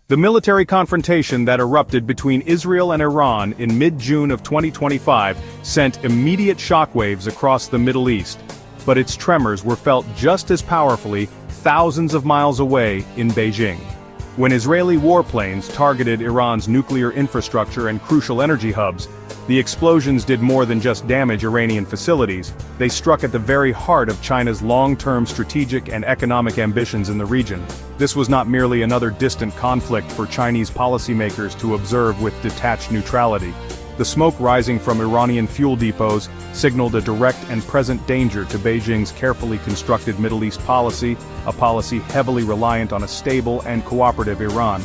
The military confrontation that erupted between Israel and Iran in mid-June of 2025 sent immediate shockwaves across the Middle East, but its tremors were felt just as powerfully thousands of miles away in Beijing. When Israeli warplanes targeted Iran's nuclear infrastructure and crucial energy hubs, the explosions did more than just damage Iranian facilities, they struck at the very heart of China's long-term strategic and economic ambitions in the region. This was not merely another distant conflict for Chinese policymakers to observe with detached neutrality. The smoke rising from Iranian fuel depots signaled a direct and present danger to Beijing's carefully constructed Middle East policy, a policy heavily reliant on a stable and cooperative Iran.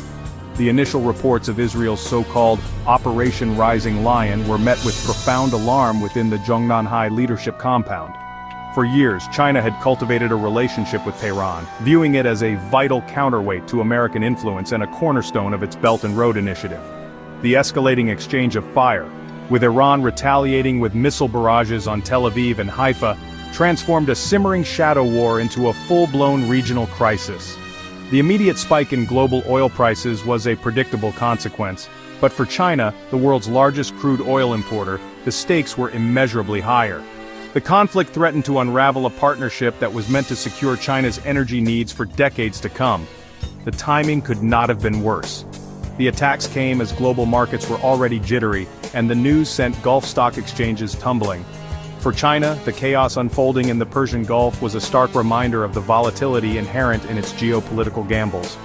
The initial reports of Israel's so-called Operation Rising Lion were met with profound alarm within the Zhongnanhai leadership compound. For years, China had cultivated a relationship with Tehran, viewing it as a vital counterweight to American influence and a cornerstone of its Belt and Road Initiative. The escalating exchange of fire, with Iran retaliating with missile barrages on Tel Aviv and Haifa, transformed a simmering shadow war into a full-blown regional crisis. The immediate spike in global oil prices was a predictable consequence, but for China, the world's largest crude oil importer, the stakes were immeasurably higher. The conflict threatened to unravel a partnership that was meant to secure China's energy needs for decades to come. The timing could not have been worse. The attacks came as global markets were already jittery, and the news sent Gulf stock exchanges tumbling. For China, the chaos unfolding in the Persian Gulf was a stark reminder of the volatility inherent in its geopolitical gambles.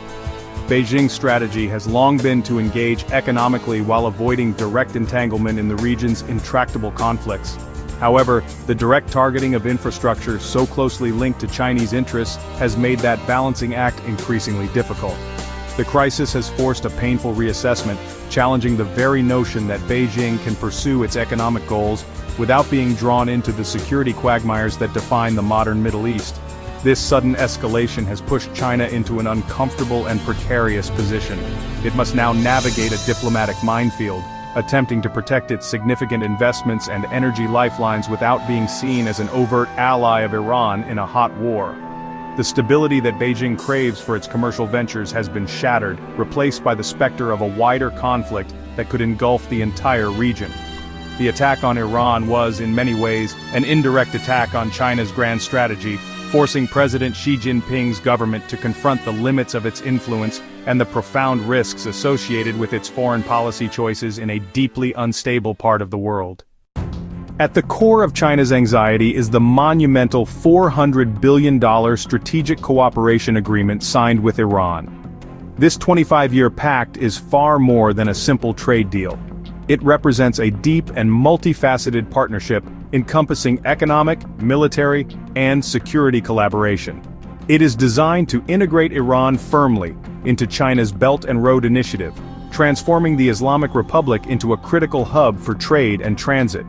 Beijing's strategy has long been to engage economically while avoiding direct entanglement in the region's intractable conflicts. However, the direct targeting of infrastructure so closely linked to Chinese interests has made that balancing act increasingly difficult. The crisis has forced a painful reassessment, challenging the very notion that Beijing can pursue its economic goals without being drawn into the security quagmires that define the modern Middle East. This sudden escalation has pushed China into an uncomfortable and precarious position. It must now navigate a diplomatic minefield, attempting to protect its significant investments and energy lifelines without being seen as an overt ally of Iran in a hot war. The stability that Beijing craves for its commercial ventures has been shattered, replaced by the specter of a wider conflict that could engulf the entire region. The attack on Iran was, in many ways, an indirect attack on China's grand strategy, forcing President Xi Jinping's government to confront the limits of its influence and the profound risks associated with its foreign policy choices in a deeply unstable part of the world. At the core of China's anxiety is the monumental $400 billion strategic cooperation agreement signed with Iran. This 25-year pact is far more than a simple trade deal. It represents a deep and multifaceted partnership encompassing economic, military, and security collaboration. It is designed to integrate Iran firmly into China's Belt and Road Initiative, transforming the Islamic Republic into a critical hub for trade and transit.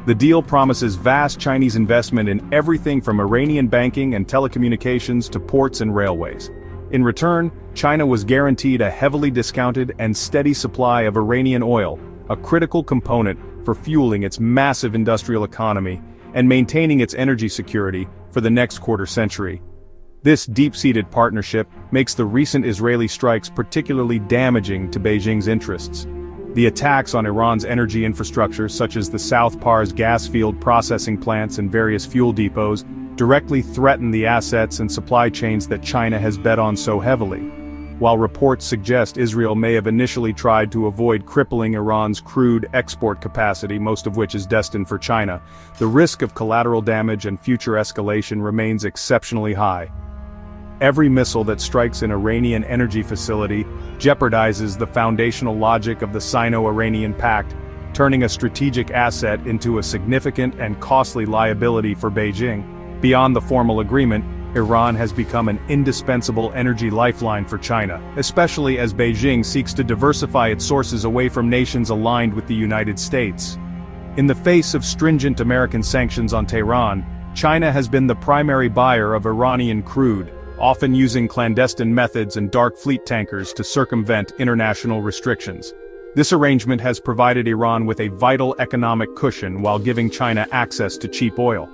The deal promises vast Chinese investment in everything from Iranian banking and telecommunications to ports and railways. In return, China was guaranteed a heavily discounted and steady supply of Iranian oil, a critical component for fueling its massive industrial economy and maintaining its energy security for the next quarter century. This deep-seated partnership makes the recent Israeli strikes particularly damaging to Beijing's interests. The attacks on Iran's energy infrastructure, such as the South Pars gas field processing plants and various fuel depots, directly threaten the assets and supply chains that China has bet on so heavily. While reports suggest Israel may have initially tried to avoid crippling Iran's crude export capacity, most of which is destined for China, the risk of collateral damage and future escalation remains exceptionally high. Every missile that strikes an Iranian energy facility jeopardizes the foundational logic of the Sino-Iranian Pact, turning a strategic asset into a significant and costly liability for Beijing. Beyond the formal agreement, Iran has become an indispensable energy lifeline for China, especially as Beijing seeks to diversify its sources away from nations aligned with the United States. In the face of stringent American sanctions on Tehran, China has been the primary buyer of Iranian crude, often using clandestine methods and dark fleet tankers to circumvent international restrictions. This arrangement has provided Iran with a vital economic cushion while giving China access to cheap oil.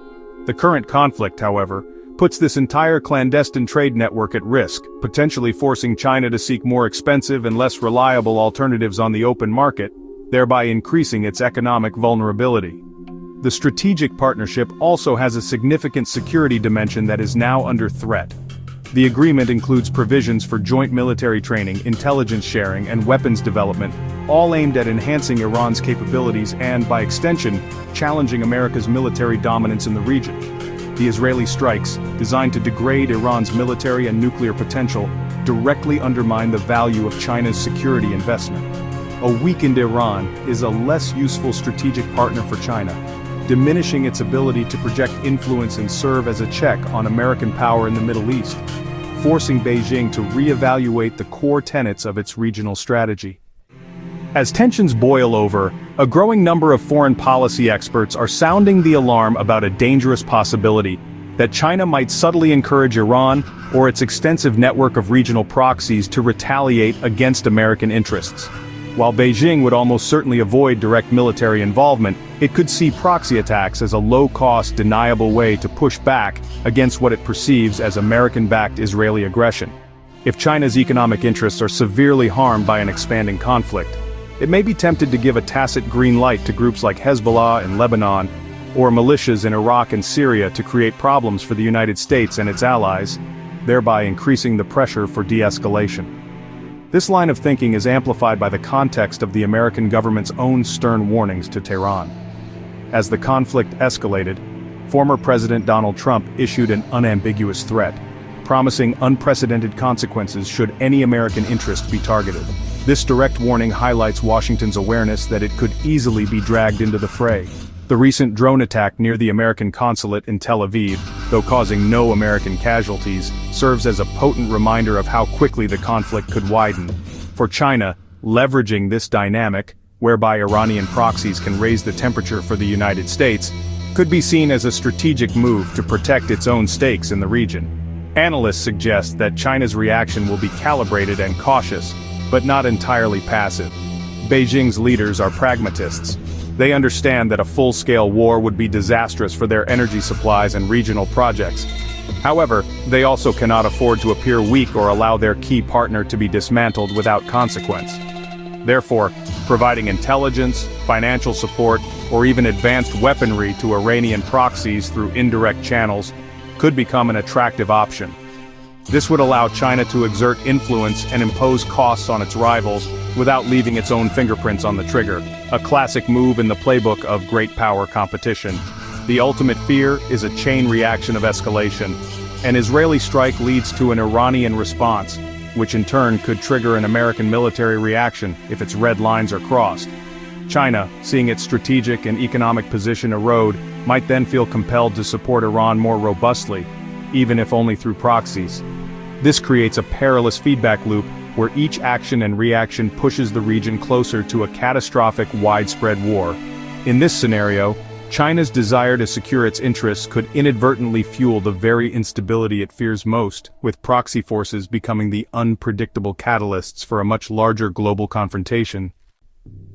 The current conflict, however, puts this entire clandestine trade network at risk, potentially forcing China to seek more expensive and less reliable alternatives on the open market, thereby increasing its economic vulnerability. The strategic partnership also has a significant security dimension that is now under threat. The agreement includes provisions for joint military training, intelligence sharing, and weapons development, all aimed at enhancing Iran's capabilities and, by extension, challenging America's military dominance in the region. The Israeli strikes, designed to degrade Iran's military and nuclear potential, directly undermine the value of China's security investment. A weakened Iran is a less useful strategic partner for China, diminishing its ability to project influence and serve as a check on American power in the Middle East, forcing Beijing to reevaluate the core tenets of its regional strategy. As tensions boil over, a growing number of foreign policy experts are sounding the alarm about a dangerous possibility that China might subtly encourage Iran or its extensive network of regional proxies to retaliate against American interests. While Beijing would almost certainly avoid direct military involvement, it could see proxy attacks as a low-cost, deniable way to push back against what it perceives as American-backed Israeli aggression. If China's economic interests are severely harmed by an expanding conflict, it may be tempted to give a tacit green light to groups like Hezbollah in Lebanon, or militias in Iraq and Syria to create problems for the United States and its allies, thereby increasing the pressure for de-escalation. This line of thinking is amplified by the context of the American government's own stern warnings to Tehran. As the conflict escalated, former President Donald Trump issued an unambiguous threat, promising unprecedented consequences should any American interest be targeted. This direct warning highlights Washington's awareness that it could easily be dragged into the fray. The recent drone attack near the American consulate in Tel Aviv, though causing no American casualties, serves as a potent reminder of how quickly the conflict could widen. For China, leveraging this dynamic, whereby Iranian proxies can raise the temperature for the United States, could be seen as a strategic move to protect its own stakes in the region. Analysts suggest that China's reaction will be calibrated and cautious, but not entirely passive. Beijing's leaders are pragmatists. They understand that a full-scale war would be disastrous for their energy supplies and regional projects. However, they also cannot afford to appear weak or allow their key partner to be dismantled without consequence. Therefore, providing intelligence, financial support, or even advanced weaponry to Iranian proxies through indirect channels could become an attractive option. This would allow China to exert influence and impose costs on its rivals without leaving its own fingerprints on the trigger, a classic move in the playbook of great power competition. The ultimate fear is a chain reaction of escalation. An Israeli strike leads to an Iranian response, which in turn could trigger an American military reaction if its red lines are crossed. China, seeing its strategic and economic position erode, might then feel compelled to support Iran more robustly, even if only through proxies. This creates a perilous feedback loop where each action and reaction pushes the region closer to a catastrophic widespread war. In this scenario, China's desire to secure its interests could inadvertently fuel the very instability it fears most, with proxy forces becoming the unpredictable catalysts for a much larger global confrontation.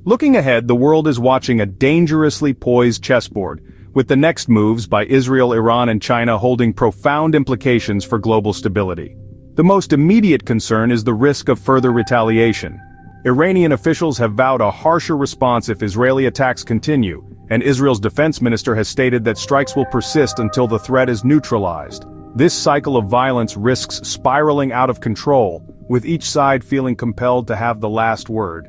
Looking ahead, the world is watching a dangerously poised chessboard, with the next moves by Israel, Iran, and China holding profound implications for global stability. The most immediate concern is the risk of further retaliation. Iranian officials have vowed a harsher response if Israeli attacks continue, and Israel's defense minister has stated that strikes will persist until the threat is neutralized. This cycle of violence risks spiraling out of control, with each side feeling compelled to have the last word.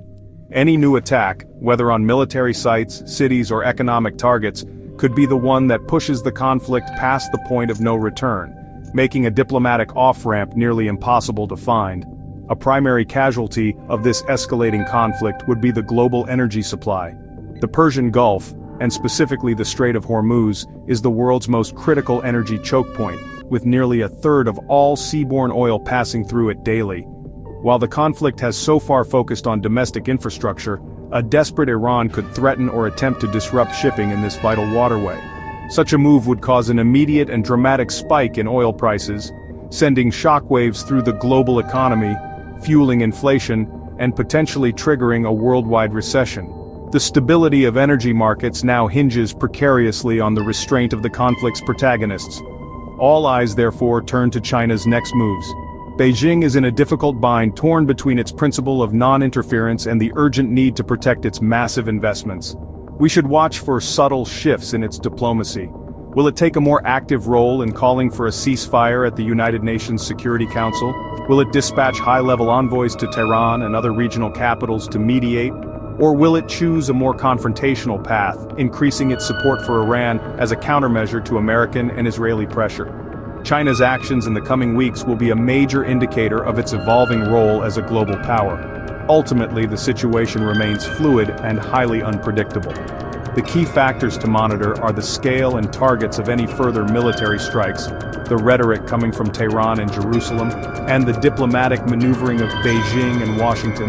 Any new attack, whether on military sites, cities, or economic targets, could be the one that pushes the conflict past the point of no return, making a diplomatic off-ramp nearly impossible to find. A primary casualty of this escalating conflict would be the global energy supply. The Persian Gulf, and specifically the Strait of Hormuz, is the world's most critical energy choke point, with nearly a third of all seaborne oil passing through it daily. While the conflict has so far focused on domestic infrastructure, a desperate Iran could threaten or attempt to disrupt shipping in this vital waterway. Such a move would cause an immediate and dramatic spike in oil prices, sending shockwaves through the global economy, fueling inflation, and potentially triggering a worldwide recession. The stability of energy markets now hinges precariously on the restraint of the conflict's protagonists. All eyes therefore turn to China's next moves. Beijing is in a difficult bind torn between its principle of non-interference and the urgent need to protect its massive investments. We should watch for subtle shifts in its diplomacy. Will it take a more active role in calling for a ceasefire at the United Nations Security Council? Will it dispatch high-level envoys to Tehran and other regional capitals to mediate? Or will it choose a more confrontational path, increasing its support for Iran as a countermeasure to American and Israeli pressure? China's actions in the coming weeks will be a major indicator of its evolving role as a global power. Ultimately, the situation remains fluid and highly unpredictable. The key factors to monitor are the scale and targets of any further military strikes, the rhetoric coming from Tehran and Jerusalem, and the diplomatic maneuvering of Beijing and Washington.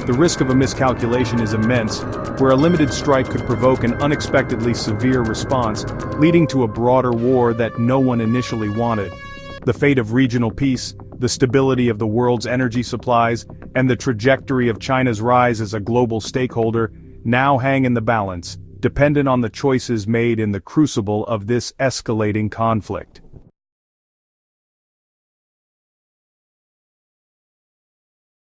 The risk of a miscalculation is immense, where a limited strike could provoke an unexpectedly severe response, leading to a broader war that no one initially wanted. The fate of regional peace, the stability of the world's energy supplies, and the trajectory of China's rise as a global stakeholder now hang in the balance, dependent on the choices made in the crucible of this escalating conflict.